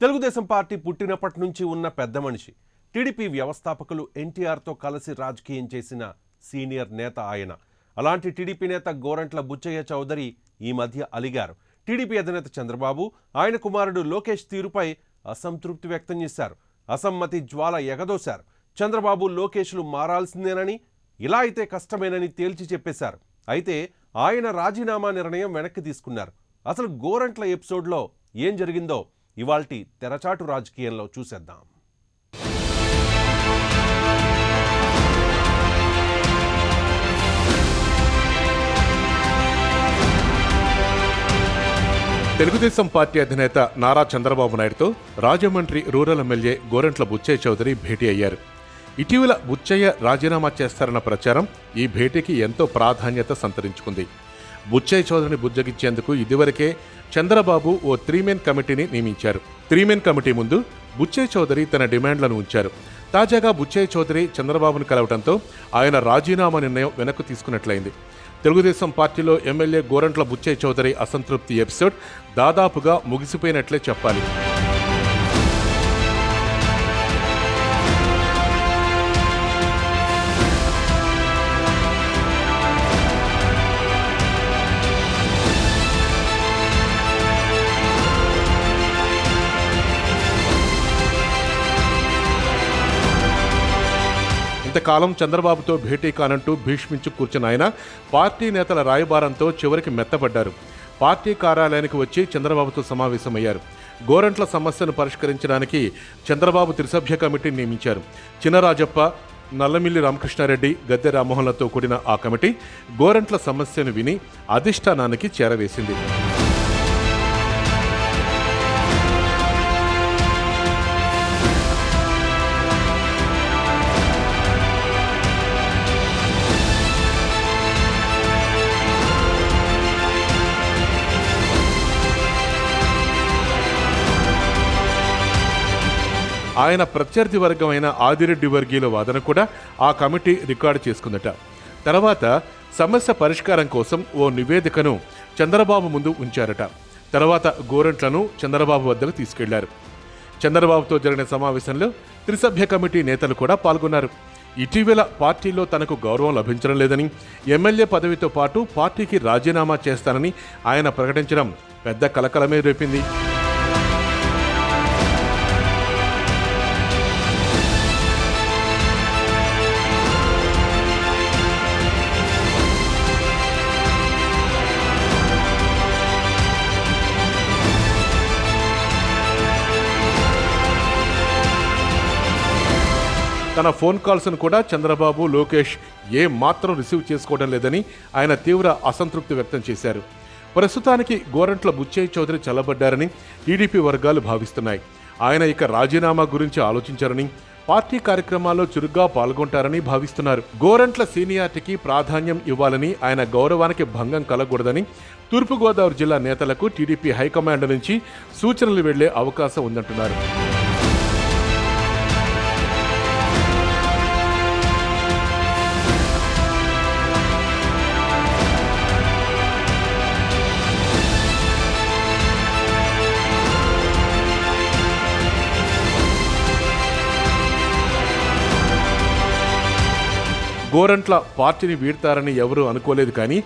Telugu Desam party పుట్టినప్పటి నుంచి ఉన్న పెద్ద మనిషి. టీడీపీ వ్యవస్థాపకులు ఎన్టీఆర్తో కలిసి రాజకీయం చేసిన సీనియర్ నేత ఆయన. అలాంటి టీడీపీ నేత గోరంట్ల బుచ్చయ్య చౌదరి ఈ మధ్య అలిగారు. టీడీపీ అధినేత చంద్రబాబు, ఆయన కుమారుడు లోకేష్ తీరుపై అసంతృప్తి వ్యక్తం చేశారు. అసమ్మతి జ్వాల ఎగదోశారు. చంద్రబాబు, లోకేష్లు మారాల్సిందేనని, ఇలా అయితే కష్టమేనని తేల్చి చెప్పేశారు. అయితే ఆయన రాజీనామా నిర్ణయం వెనక్కి తీసుకున్నారు. అసలు గోరంట్ల ఎపిసోడ్లో ఏం జరిగిందో ఇవాల్టి తెరచాటు రాజకీయంలో చూసేద్దాం. తెలుగుదేశం పార్టీ అధినేత నారా చంద్రబాబు నాయుడుతో రాజమండ్రి రూరల్ ఎమ్మెల్యే గోరంట్ల బుచ్చయ్య చౌదరి భేటీ అయ్యారు. ఇటీవల బుచ్చయ్య రాజీనామా చేస్తారన్న ప్రచారం ఈ భేటీకి ఎంతో ప్రాధాన్యత సంతరించుకుంది. బుచ్చయ్య చౌదరిని బుజ్జగించేందుకు ఇదివరకే చంద్రబాబు ఓ 3-మెన్ కమిటీని నియమించారు. 3-మెన్ కమిటీ ముందు బుచ్చయ్య చౌదరి తన డిమాండ్లను ఉంచారు. తాజాగా బుచ్చయ్య చౌదరి చంద్రబాబును కలవడంతో ఆయన రాజీనామా నిర్ణయం వెనక్కు తీసుకున్నట్లయింది. తెలుగుదేశం పార్టీలో ఎమ్మెల్యే గోరంట్ల బుచ్చయ్య చౌదరి అసంతృప్తి ఎపిసోడ్ దాదాపుగా ముగిసిపోయినట్లే చెప్పాలి. ఇంతకాలం చంద్రబాబుతో భేటీ కానంటూ భీష్మించి కూర్చున్న ఆయన పార్టీ నేతల రాయబారంతో చివరికి మెత్తపడ్డారు. పార్టీ కార్యాలయానికి వచ్చి చంద్రబాబుతో సమావేశమయ్యారు. గోరంట్ల సమస్యను పరిష్కరించడానికి చంద్రబాబు త్రిసభ్య కమిటీని నియమించారు. చినరాజప్ప, నల్లమిల్లి రామకృష్ణారెడ్డి, గద్దె రామ్మోహన్లతో కూడిన ఆ కమిటీ గోరంట్ల సమస్యను విని అధిష్టానానికి చేరవేసింది. ఆయన ప్రత్యర్థి వర్గమైన ఆదిరెడ్డి వర్గీయుల వాదన కూడా ఆ కమిటీ రికార్డు చేసుకుందట. తర్వాత సమస్య పరిష్కారం కోసం ఓ నివేదికను చంద్రబాబు ముందు ఉంచారట. తర్వాత గోరంట్లను చంద్రబాబు వద్దకు తీసుకెళ్లారు. చంద్రబాబుతో జరిగిన సమావేశంలో త్రిసభ్య కమిటీ నేతలు కూడా పాల్గొన్నారు. ఇటీవల పార్టీలో తనకు గౌరవం లభించడం లేదని, ఎమ్మెల్యే పదవితో పాటు పార్టీకి రాజీనామా చేస్తానని ఆయన ప్రకటించడం పెద్ద కలకలమే రేపింది. తన ఫోన్ కాల్స్ను కూడా చంద్రబాబు, లోకేష్ మాత్రం రిసీవ్ చేసుకోవడం లేదని ఆయన తీవ్ర అసంతృప్తి వ్యక్తం చేశారు. ప్రస్తుతానికి గోరంట్ల బుచ్చయ్య చౌదరి చల్లబడ్డారని టీడీపీ వర్గాలు భావిస్తున్నాయి. ఆయన ఇక రాజీనామా గురించి ఆలోచించారని, పార్టీ కార్యక్రమాల్లో చురుగ్గా పాల్గొంటారని భావిస్తున్నారు. గోరంట్ల సీనియారిటీకి ప్రాధాన్యం ఇవ్వాలని, ఆయన గౌరవానికి భంగం కలగకూడదని తూర్పుగోదావరి జిల్లా నేతలకు టీడీపీ హైకమాండ్ నుంచి సూచనలు వెళ్లే అవకాశం ఉందంటున్నారు. గోరంట్ల పార్టీని వీడతారని ఎవరూ అనుకోలేదు. కానీ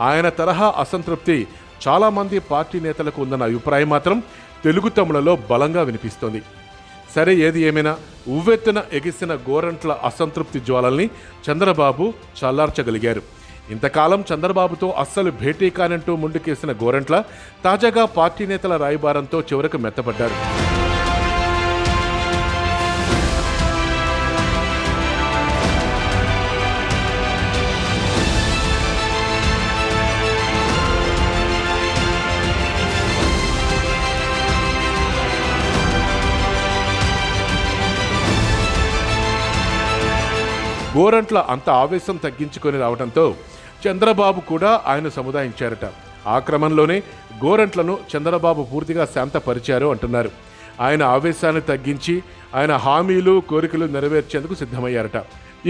ఆయన తరహా అసంతృప్తి చాలామంది పార్టీ నేతలకు ఉందన్న అభిప్రాయం మాత్రం తెలుగు తమ్ములలో బలంగా వినిపిస్తోంది. సరే, ఏది ఏమైనా ఉవ్వెత్తున ఎగిసిన గోరంట్ల అసంతృప్తి జ్వాలల్ని చంద్రబాబు చల్లార్చగలిగారు. ఇంతకాలం చంద్రబాబుతో అస్సలు భేటీ కానంటూ ముందుకేసిన గోరంట్ల తాజాగా పార్టీ నేతల రాయబారంతో చివరకు మెత్తపడ్డారు. గోరంట్ల అంత ఆవేశం తగ్గించుకొని రావడంతో చంద్రబాబు కూడా ఆయన సముదాయించారట. ఆ క్రమంలోనే గోరంట్లను చంద్రబాబు పూర్తిగా శాంతపరిచారు అంటున్నారు. ఆయన ఆవేశాన్ని తగ్గించి ఆయన హామీలు, కోరికలు నెరవేర్చేందుకు సిద్ధమయ్యారట.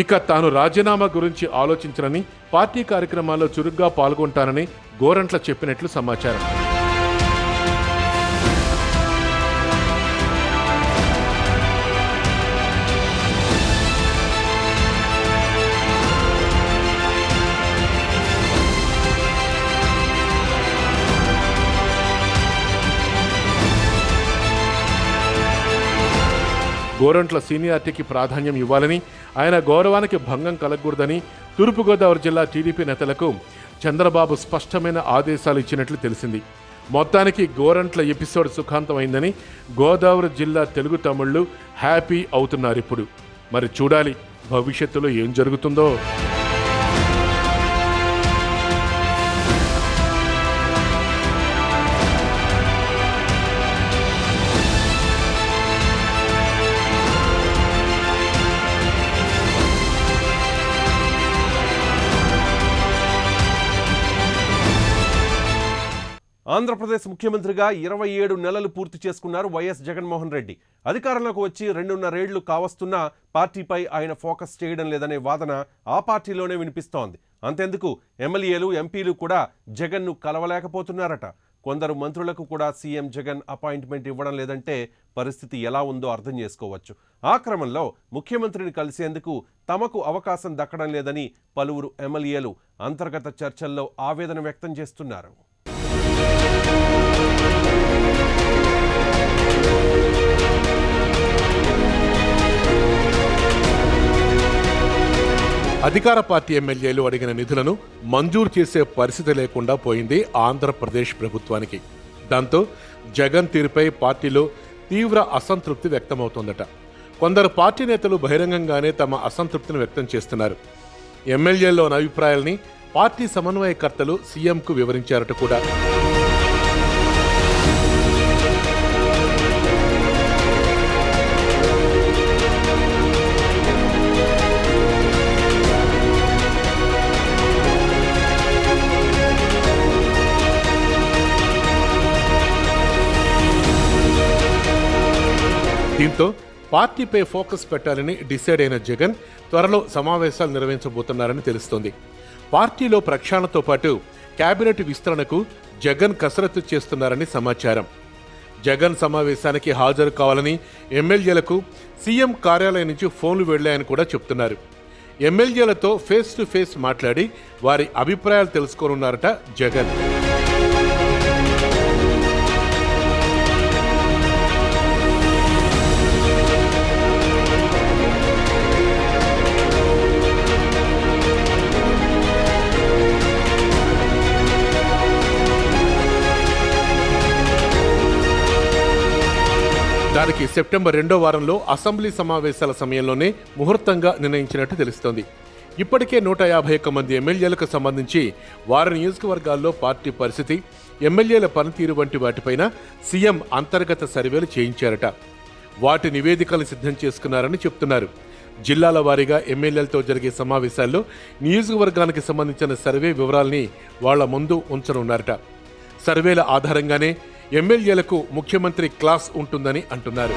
ఇక తాను రాజీనామా గురించి ఆలోచించనని, పార్టీ కార్యక్రమాల్లో చురుగ్గా పాల్గొంటానని గోరంట్ల చెప్పినట్లు సమాచారం. గోరంట్ల సీనియారిటీకి ప్రాధాన్యం ఇవ్వాలని, ఆయన గౌరవానికి భంగం కలగకూడదని తూర్పుగోదావరి జిల్లా టీడీపీ నేతలకు చంద్రబాబు స్పష్టమైన ఆదేశాలు ఇచ్చినట్లు తెలిసింది. మొత్తానికి గోరంట్ల ఎపిసోడ్ సుఖాంతమైందని గోదావరి జిల్లా తెలుగు తమ్ముళ్ళు హ్యాపీ అవుతున్నారు. ఇప్పుడు మరి చూడాలి భవిష్యత్తులో ఏం జరుగుతుందో. ఆంధ్రప్రదేశ్ ముఖ్యమంత్రిగా 27 నెలలు పూర్తి చేసుకున్నారు వైఎస్ జగన్మోహన్ రెడ్డి. అధికారంలోకి వచ్చి 2.5 ఏళ్లు కావస్తున్నా పార్టీపై ఆయన ఫోకస్ చేయడం లేదనే వాదన ఆ పార్టీలోనే వినిపిస్తోంది. అంతెందుకు ఎమ్మెల్యేలు, ఎంపీలు కూడా జగన్ను కలవలేకపోతున్నారట. కొందరు మంత్రులకు కూడా సీఎం జగన్ అపాయింట్మెంట్ ఇవ్వడం లేదంటే పరిస్థితి ఎలా ఉందో అర్థం చేసుకోవచ్చు. ఆ క్రమంలో ముఖ్యమంత్రిని కలిసేందుకు తమకు అవకాశం దక్కడం లేదని పలువురు ఎమ్మెల్యేలు అంతర్గత చర్చల్లో ఆవేదన వ్యక్తం చేస్తున్నారు. అధికార పార్టీ ఎమ్మెల్యేలు అడిగిన నిధులను మంజూరు చేసే పరిస్థితి లేకుండా పోయింది ఆంధ్రప్రదేశ్ ప్రభుత్వానికి. దాంతో జగన్ తీరుపై పార్టీలో తీవ్ర అసంతృప్తి వ్యక్తమవుతోందట. కొందరు పార్టీ నేతలు బహిరంగంగానే తమ అసంతృప్తిని వ్యక్తం చేస్తున్నారు. ఎమ్మెల్యేల్లోని అభిప్రాయాల్ని పార్టీ సమన్వయకర్తలు సీఎంకు వివరించారట కూడా. దీంతో పార్టీపై ఫోకస్ పెట్టాలని డిసైడ్ అయిన జగన్ త్వరలో సమావేశాలు నిర్వహించబోతున్నారని తెలుస్తోంది. పార్టీలో ప్రక్షాళనతో పాటు కేబినెట్ విస్తరణకు జగన్ కసరత్తు చేస్తున్నారని సమాచారం. జగన్ సమావేశానికి హాజరు కావాలని ఎమ్మెల్యేలకు సీఎం కార్యాలయం నుంచి ఫోన్లు వెళ్లాయని కూడా చెప్తున్నారు. ఎమ్మెల్యేలతో ఫేస్ టు ఫేస్ మాట్లాడి వారి అభిప్రాయాలు తెలుసుకోనున్నారట జగన్. దానికి సెప్టెంబర్ 2వ వారంలో అసెంబ్లీ సమావేశాల సమయంలోనే ముహూర్తంగా నిర్ణయించినట్టు తెలుస్తోంది. ఇప్పటికే 151 మంది ఎమ్మెల్యేలకు సంబంధించి వారి నియోజకవర్గాల్లో పార్టీ పరిస్థితి, ఎమ్మెల్యేల పనితీరు వంటి వాటిపైన సీఎం అంతర్గత సర్వేలు చేయించారట. వాటి నివేదికలు సిద్ధం చేసుకున్నారని చెప్తున్నారు. జిల్లాల వారీగా ఎమ్మెల్యేలతో జరిగే సమావేశాల్లో నియోజకవర్గానికి సంబంధించిన సర్వే వివరాల్ని వాళ్ల ముందు ఉంచనున్నారట. సర్వేల ఆధారంగానే ఎమ్మెల్యేలకు ముఖ్యమంత్రి క్లాస్ ఉంటుందని అంటున్నారు.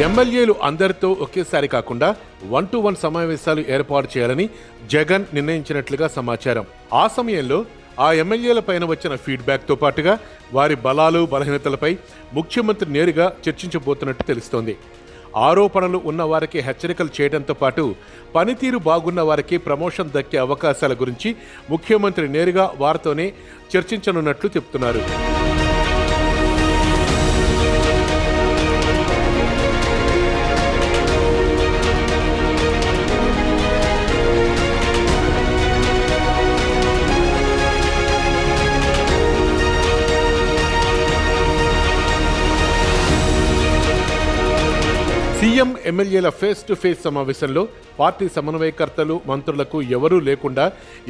ఎమ్మెల్యేలు అందరితో ఒకేసారి కాకుండా 1-to-1 సమావేశాలు ఏర్పాటు చేయాలని జగన్ నిర్ణయించినట్లుగా సమాచారం. ఆ సమయంలో ఆ ఎమ్మెల్యేల పైన వచ్చిన ఫీడ్బ్యాక్తో పాటుగా వారి బలాలు, బలహీనతలపై ముఖ్యమంత్రి నేరుగా చర్చించబోతున్నట్టు తెలుస్తోంది. ఆరోపణలు ఉన్న వారికి హెచ్చరికలు చేయడంతో పాటు పనితీరు బాగున్న వారికి ప్రమోషన్ దక్కే అవకాశాల గురించి ముఖ్యమంత్రి నేరుగా వారితోనే చర్చించనున్నట్లు చెప్తున్నారు. సీఎం ఎమ్మెల్యేల ఫేస్ టు ఫేస్ సమావేశంలో పార్టీ సమన్వయకర్తలు, మంత్రులకు ఎవరూ లేకుండా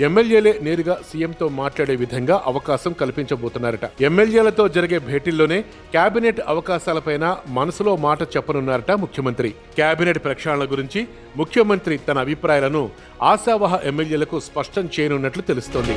ఎమ్మెల్యేలే నేరుగా సీఎంతో మాట్లాడే విధంగా అవకాశం కల్పించబోతున్నారట. ఎమ్మెల్యేలతో జరిగే భేటీల్లోనే కేబినెట్ అవకాశాలపైన మనసులో మాట చెప్పనున్నారట ముఖ్యమంత్రి. కేబినెట్ ప్రక్షాళన గురించి ముఖ్యమంత్రి తన అభిప్రాయాలను ఆశావహ ఎమ్మెల్యేలకు స్పష్టం చేయనున్నట్లు తెలుస్తోంది.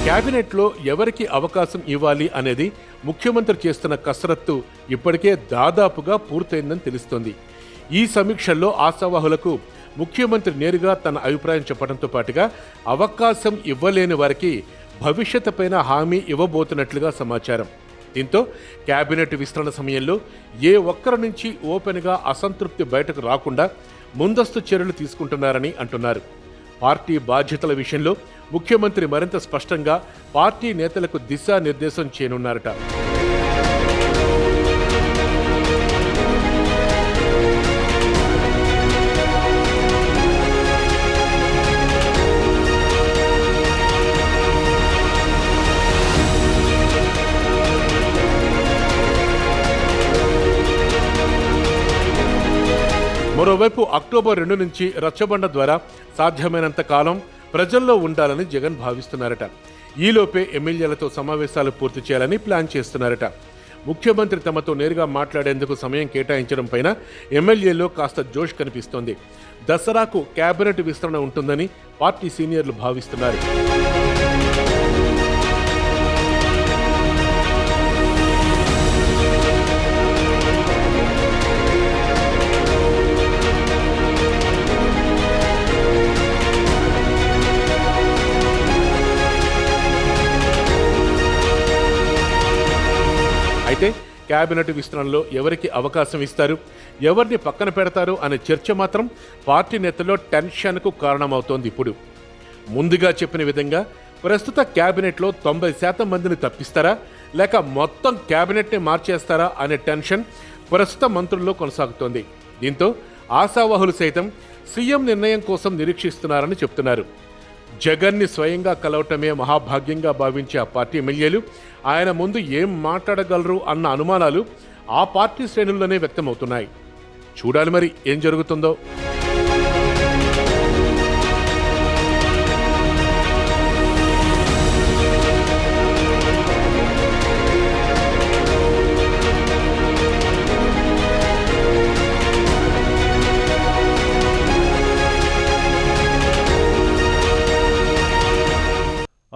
కేబినెట్లో ఎవరికి అవకాశం ఇవ్వాలి అనేది ముఖ్యమంత్రి చేస్తున్న కసరత్తు ఇప్పటికే దాదాపుగా పూర్తయిందని తెలుస్తోంది. ఈ సమీక్షల్లో ఆశావాహులకు ముఖ్యమంత్రి నేరుగా తన అభిప్రాయం చెప్పడంతో పాటుగా అవకాశం ఇవ్వలేని వారికి భవిష్యత్తు పైన హామీ ఇవ్వబోతున్నట్లుగా సమాచారం. దీంతో కేబినెట్ విస్తరణ సమయంలో ఏ ఒక్కరి నుంచి ఓపెన్గా అసంతృప్తి బయటకు రాకుండా ముందస్తు చర్యలు తీసుకుంటున్నారని అంటున్నారు. పార్టీ బాధ్యతల విషయంలో ముఖ్యమంత్రి మరింత స్పష్టంగా పార్టీ నేతలకు దిశానిర్దేశం చేయనున్నారట. మరోవైపు అక్టోబర్ 2 నుంచి రచ్చబండ ద్వారా సాధ్యమైనంత కాలం ప్రజల్లో ఉండాలని జగన్ భావిస్తున్నారట. ఈలోపే ఎమ్మెల్యేలతో సమావేశాలు పూర్తి చేయాలని ప్లాన్ చేస్తున్నారట. ముఖ్యమంత్రి తమతో నేరుగా మాట్లాడేందుకు సమయం కేటాయించడం పైన ఎమ్మెల్యేలో కాస్త జోష్ కనిపిస్తోంది. దసరాకు కేబినెట్ విస్తరణ ఉంటుందని పార్టీ సీనియర్లు భావిస్తున్నారు. అయితే కేబినెట్ విస్తరణలో ఎవరికి అవకాశం ఇస్తారు, ఎవరిని పక్కన పెడతారు అనే చర్చ మాత్రం పార్టీ నేతల్లో టెన్షన్కు కారణమవుతోంది. ఇప్పుడు ముందుగా చెప్పిన విధంగా ప్రస్తుత కేబినెట్లో 90% మందిని తప్పిస్తారా లేక మొత్తం కేబినెట్ని మార్చేస్తారా అనే టెన్షన్ ప్రస్తుత మంత్రుల్లో కొనసాగుతోంది. దీంతో ఆశావాహులు సైతం సీఎం నిర్ణయం కోసం నిరీక్షిస్తున్నారని చెప్తున్నారు. జగన్ని స్వయంగా కలవటమే మహాభాగ్యంగా భావించే ఆ పార్టీ ఎమ్మెల్యేలు ఆయన ముందు ఏం మాట్లాడగలరు అన్న అనుమానాలు ఆ పార్టీ శ్రేణుల్లోనే వ్యక్తమవుతున్నాయి. చూడాలి మరి ఏం జరుగుతుందో.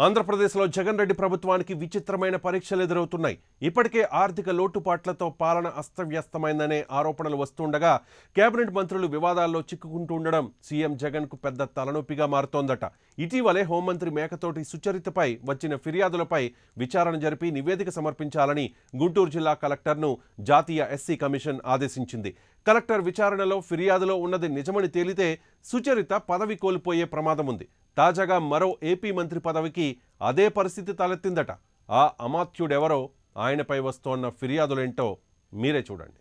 ఆంధ్రప్రదేశ్లో జగన్ రెడ్డి ప్రభుత్వానికి విచిత్రమైన పరీక్షలు ఎదురవుతున్నాయి. ఇప్పటికే ఆర్థిక లోటుపాట్లతో పాలన అస్తవ్యస్తమైందనే ఆరోపణలు వస్తుండగా కేబినెట్ మంత్రులు వివాదాల్లో చిక్కుకుంటుండడం సీఎం జగన్కు పెద్ద తలనొప్పిగా మారుతోందట. ఇటీవలే హోంమంత్రి మేకతోటి సుచరితపై వచ్చిన ఫిర్యాదులపై విచారణ జరిపి నివేదిక సమర్పించాలని గుంటూరు జిల్లా కలెక్టర్ను జాతీయ ఎస్సీ కమిషన్ ఆదేశించింది. కలెక్టర్ విచారణలో ఫిర్యాదులో ఉన్నది నిజమని తేలితే సుచరిత పదవి కోల్పోయే ప్రమాదం ఉంది. తాజాగా మరో ఏపీ మంత్రి పదవికి అదే పరిస్థితి తలెత్తిందట. ఆ అమాత్యుడెవరో, ఆయనపై వస్తోన్న ఫిర్యాదులేంటో మీరే చూడండి.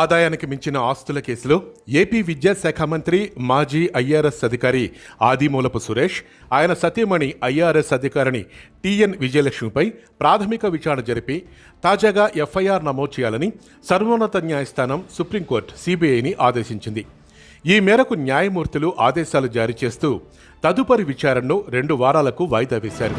ఆదాయానికి మించిన ఆస్తుల కేసులో ఏపీ విద్యాశాఖ మంత్రి మాజీ ఐఆర్ఎస్ అధికారి ఆదిమూలపు సురేష్, ఆయన సతీమణి ఐఆర్ఎస్ అధికారిని టీఎన్ విజయలక్ష్మిపై ప్రాథమిక విచారణ జరిపి తాజాగా ఎఫ్ఐఆర్ నమోదు చేయాలని సర్వోన్నత న్యాయస్థానం సుప్రీంకోర్టు సిబిఐని ఆదేశించింది. ఈ మేరకు న్యాయమూర్తులు ఆదేశాలు జారీ చేస్తూ తదుపరి విచారణను 2 వారాలకు వాయిదా వేశారు.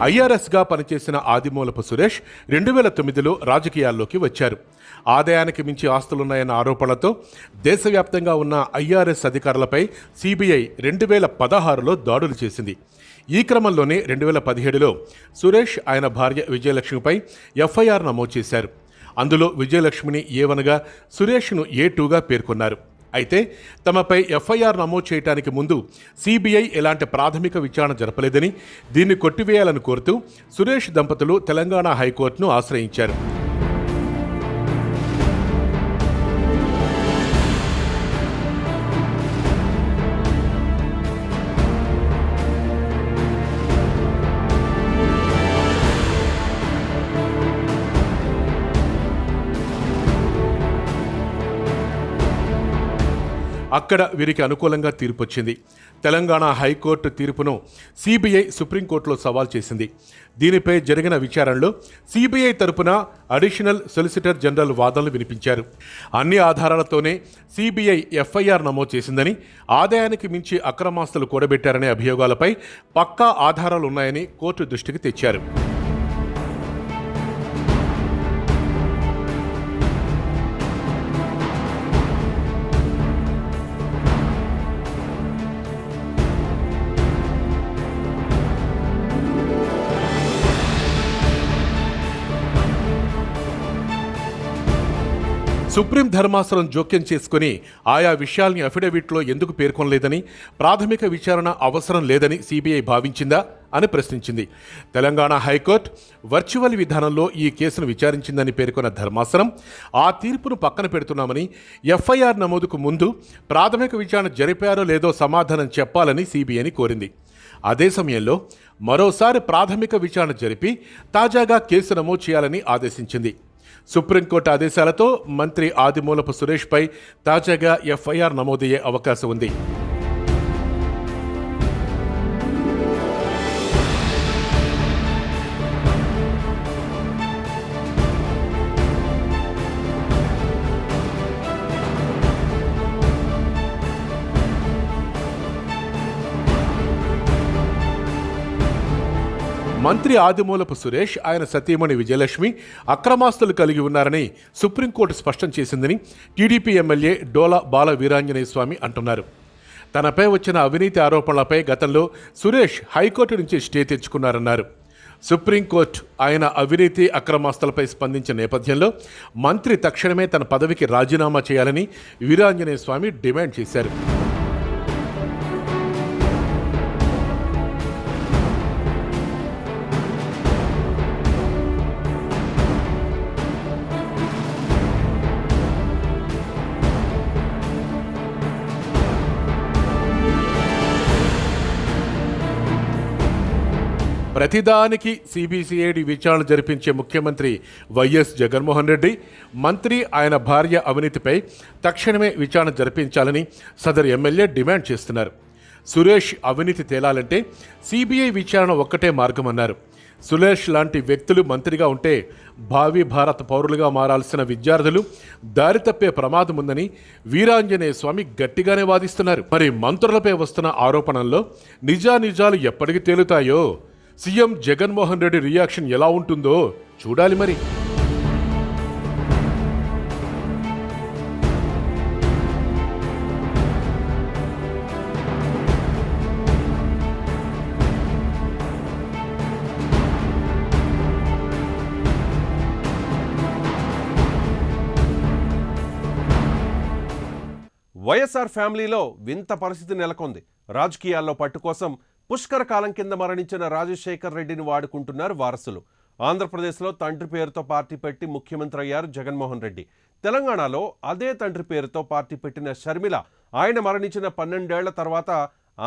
ఐఆర్ఎస్గా పనిచేసిన ఆదిమూలపు సురేష్ 2009లో రాజకీయాల్లోకి వచ్చారు. ఆదాయానికి మించి ఆస్తులున్నాయన్న ఆరోపణలతో దేశవ్యాప్తంగా ఉన్న ఐఆర్ఎస్ అధికారులపై సిబిఐ 2016లో దాడులు చేసింది. ఈ క్రమంలోనే 2017లో సురేష్ ఆయన భార్య విజయలక్ష్మిపై ఎఫ్ఐఆర్ నమోదు చేశారు. అందులో విజయలక్ష్మిని A1గా, సురేష్ను A2గా పేర్కొన్నారు. అయితే తమపై ఎఫ్ఐఆర్ నమోదు చేయడానికి ముందు సిబిఐ ఎలాంటి ప్రాథమిక విచారణ జరపలేదని, దీన్ని కొట్టివేయాలని కోరుతూ సురేష్ దంపతులు తెలంగాణ హైకోర్టును ఆశ్రయించారు. అక్కడ వీరికి అనుకూలంగా తీర్పొచ్చింది. తెలంగాణ హైకోర్టు తీర్పును సిబిఐ సుప్రీంకోర్టులో సవాల్ చేసింది. దీనిపై జరిగిన విచారణలో సిబిఐ తరపున అడిషనల్ సొలిసిటర్ జనరల్ వాదనలు వినిపించారు. అన్ని ఆధారాలతోనే సిబిఐ ఎఫ్ఐఆర్ నమోదు చేసిందని, ఆదాయానికి మించి అక్రమాస్తులు కూడబెట్టారనే అభియోగాలపై పక్కా ఆధారాలు ఉన్నాయని కోర్టు దృష్టికి తెచ్చారు. సుప్రీం ధర్మాసనం జోక్యం చేసుకుని ఆయా విషయాల్ని అఫిడవిట్లో ఎందుకు పేర్కొనలేదని, ప్రాథమిక విచారణ అవసరం లేదని సిబిఐ భావించిందా అని ప్రశ్నించింది. తెలంగాణ హైకోర్టు వర్చువల్ విధానంలో ఈ కేసును విచారించిందని పేర్కొన్న ధర్మాసనం ఆ తీర్పును పక్కన పెడుతున్నామని, ఎఫ్ఐఆర్ నమోదుకు ముందు ప్రాథమిక విచారణ జరిపారో లేదో సమాధానం చెప్పాలని సిబిఐని కోరింది. అదే సమయంలో మరోసారి ప్రాథమిక విచారణ జరిపి తాజాగా కేసు నమోదు చేయాలని ఆదేశించింది. సుప్రీంకోర్టు ఆదేశాలతో మంత్రి ఆదిమూలపు సురేష్పై తాజాగా ఎఫ్ఐఆర్ నమోదయ్యే అవకాశం ఉంది. మంత్రి ఆదిమూలపు సురేష్, ఆయన సతీమణి విజయలక్ష్మి అక్రమాస్తులు కలిగి ఉన్నారని సుప్రీంకోర్టు స్పష్టం చేసిందని టీడీపీ ఎమ్మెల్యే డోలా బాల వీరాంజనేయ స్వామి అంటున్నారు. తనపై వచ్చిన అవినీతి ఆరోపణలపై గతంలో సురేష్ హైకోర్టు నుంచి స్టే తెచ్చుకున్నారన్నారు. సుప్రీంకోర్టు ఆయన అవినీతి అక్రమాస్తులపై స్పందించిన నేపథ్యంలో మంత్రి తక్షణమే తన పదవికి రాజీనామా చేయాలని వీరాంజనేయ స్వామి డిమాండ్ చేశారు. ప్రతిదానికి సిబిసిఐడి విచారణ జరిపించే ముఖ్యమంత్రి వైఎస్ జగన్మోహన్ రెడ్డి, మంత్రి ఆయన భార్య అవినీతిపై తక్షణమే విచారణ జరిపించాలని సదరు ఎమ్మెల్యే డిమాండ్ చేస్తున్నారు. సురేష్ అవినీతి తేలాలంటే సిబిఐ విచారణ ఒక్కటే మార్గమన్నారు. సురేష్ లాంటి వ్యక్తులు మంత్రిగా ఉంటే భావి భారత పౌరులుగా మారాల్సిన విద్యార్థులు దారి తప్పే ప్రమాదం ఉందని వీరాంజనేయ స్వామి గట్టిగానే వాదిస్తున్నారు. మరి మంత్రులపై వస్తున్న ఆరోపణల్లో నిజానిజాలు ఎప్పటికి తేలుతాయో, సీఎం జగన్మోహన్ రెడ్డి రియాక్షన్ ఎలా ఉంటుందో చూడాలి మరి. వైఎస్ఆర్ ఫ్యామిలీలో వింత పరిస్థితి నెలకొంది. రాజకీయాల్లో పట్టు కోసం పుష్కర కాలం కింద మరణించిన రాజశేఖర్ రెడ్డిని వాడుకుంటున్నారు వారసులు. ఆంధ్రప్రదేశ్లో తండ్రి పేరుతో పార్టీ పెట్టి ముఖ్యమంత్రి అయ్యారు జగన్మోహన్ రెడ్డి. తెలంగాణలో అదే తండ్రి పేరుతో పార్టీ పెట్టిన షర్మిల ఆయన మరణించిన 12 ఏళ్ల తర్వాత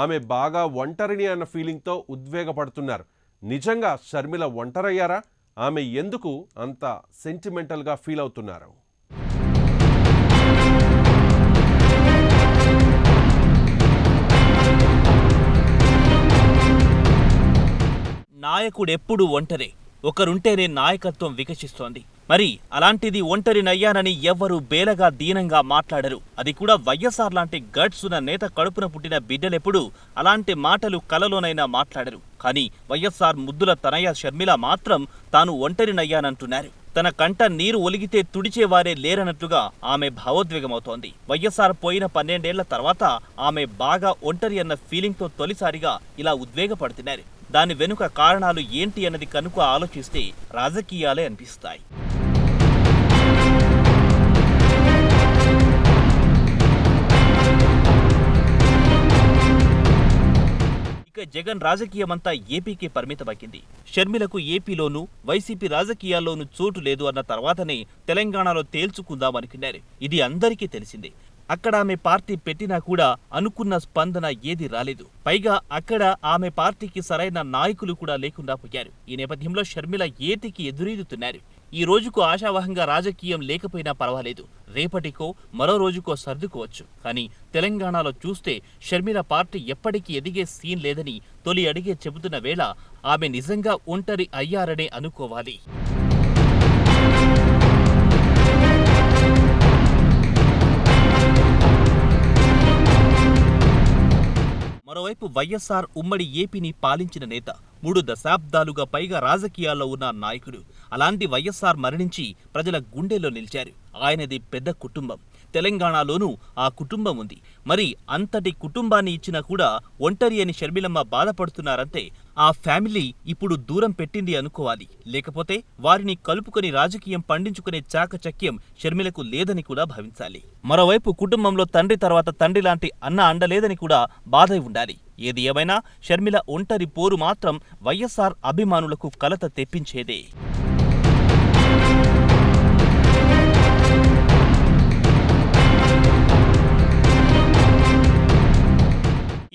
ఆమె బాగా ఒంటరిని అన్న ఫీలింగ్తో ఉద్వేగపడుతున్నారు. నిజంగా షర్మిల ఒంటరయ్యారా? ఆమె ఎందుకు అంత సెంటిమెంటల్గా ఫీల్ అవుతున్నారు? నాయకుడెప్పుడు ఒంటరే, ఒకరుంటేనే నాయకత్వం వికసిస్తోంది. మరి అలాంటిది ఒంటరినయ్యానని ఎవ్వరూ బేలగా దీనంగా మాట్లాడరు. అది కూడా వైఎస్ఆర్ లాంటి గట్స్ ఉన్న నేత కడుపున పుట్టిన బిడ్డలెప్పుడు అలాంటి మాటలు కలలోనైనా మాట్లాడరు. కానీ వైఎస్ఆర్ ముద్దుల తనయ షర్మిల మాత్రం తాను ఒంటరినయ్యానంటున్నారు. తన కంట నీరు ఒలిగితే తుడిచేవారే లేరన్నట్లుగా ఆమె భావోద్వేగమవుతోంది. వైఎస్ఆర్ పోయిన 12 ఏళ్ల తర్వాత ఆమె బాగా ఒంటరి అన్న ఫీలింగ్తో తొలిసారిగా ఇలా ఉద్వేగపడుతున్నారు. దాని వెనుక కారణాలు ఏంటి అన్నది కనుక ఆలోచిస్తే రాజకీయాలే అనిపిస్తాయి. ఇక జగన్ రాజకీయమంతా ఏపీకి పరిమితమయ్యింది. షర్మిలకు ఏపీలోనూ వైసీపీ రాజకీయాల్లోనూ చోటు లేదు అన్న తర్వాతనే తెలంగాణలో తేల్చుకుందామనుకున్నారు. ఇది అందరికీ తెలిసిందే. అక్కడ ఆమె పార్టీ పెట్టినా కూడా అనుకున్న స్పందన ఏది రాలేదు. పైగా అక్కడ ఆమె పార్టీకి సరైన నాయకులు కూడా లేకుండా పోయారు. ఈ నేపథ్యంలో షర్మిల ఏటికి ఎదురీదుతున్నారు. ఈ రోజుకు ఆశావహంగా రాజకీయం లేకపోయినా పర్వాలేదు, రేపటికో మరో రోజుకో సర్దుకోవచ్చు. కానీ తెలంగాణలో చూస్తే షర్మిల పార్టీ ఎప్పటికీ ఎదిగే సీన్ లేదని తొలి అడిగే చెబుతున్న వేళ ఆమె నిజంగా ఒంటరి అయ్యారనే అనుకోవాలి. మరోవైపు వైఎస్ఆర్ ఉమ్మడి ఏపీని పాలించిన నేత, 3 దశాబ్దాలుగా పైగా రాజకీయాల్లో ఉన్న నాయకుడు. అలాంటి వైఎస్ఆర్ మరణించి ప్రజల గుండెల్లో నిలిచారు. ఆయనది పెద్ద కుటుంబం, తెలంగాణలోనూ ఆ కుటుంబం ఉంది. మరి అంతటి కుటుంబాన్ని ఇచ్చినా కూడా ఒంటరి అని షర్మిలమ్మ బాధపడుతున్నారంటే ఆ ఫ్యామిలీ ఇప్పుడు దూరం పెట్టింది అనుకోవాలి. లేకపోతే వారిని కలుపుకొని రాజకీయం పండించుకునే చాకచక్యం షర్మిలకు లేదని కూడా భావించాలి. మరోవైపు కుటుంబంలో తండ్రి తర్వాత తండ్రి లాంటి అన్న అండలేదని కూడా బాధ ఉండాలి. ఏది ఏమైనా షర్మిల ఒంటరి పోరు మాత్రం వైఎస్ఆర్ అభిమానులకు కలత తెప్పించేదే.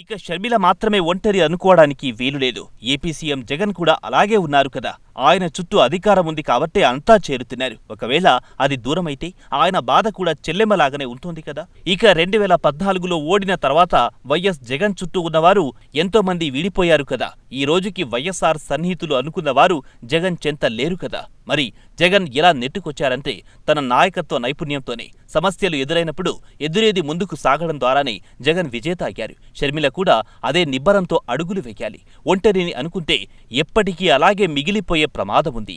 ఇక షర్మిల మాత్రమే ఒంటరి అనుకోవడానికి వీలులేదు. ఏపీ సీఎం జగన్ కూడా అలాగే ఉన్నారు కదా. ఆయన చుట్టూ అధికారం ఉంది కాబట్టే అంతా చేరుతున్నారు. ఒకవేళ అది దూరమైతే ఆయన బాధ కూడా చెల్లెమ్మలాగానే ఉంటుంది కదా. ఇక 2014లో ఓడిన తర్వాత వైఎస్ జగన్ చుట్టూ ఉన్నవారు ఎంతో మంది విడిపోయారు కదా. ఈ రోజుకి వైఎస్ఆర్ సన్నిహితులు అనుకున్నవారు జగన్ చెంత లేరు కదా. మరి జగన్ ఎలా నెట్టుకొచ్చారంటే తన నాయకత్వ నైపుణ్యంతోనే. సమస్యలు ఎదురైనప్పుడు ఎదురేది ముందుకు సాగడం ద్వారానే జగన్ విజేత అయ్యారు. షర్మిల కూడా అదే నిబ్బరంతో అడుగులు వేయాలి. ఒంటరిని అనుకుంటే ఎప్పటికీ అలాగే మిగిలిపోయే ప్రమాదం ఉంది.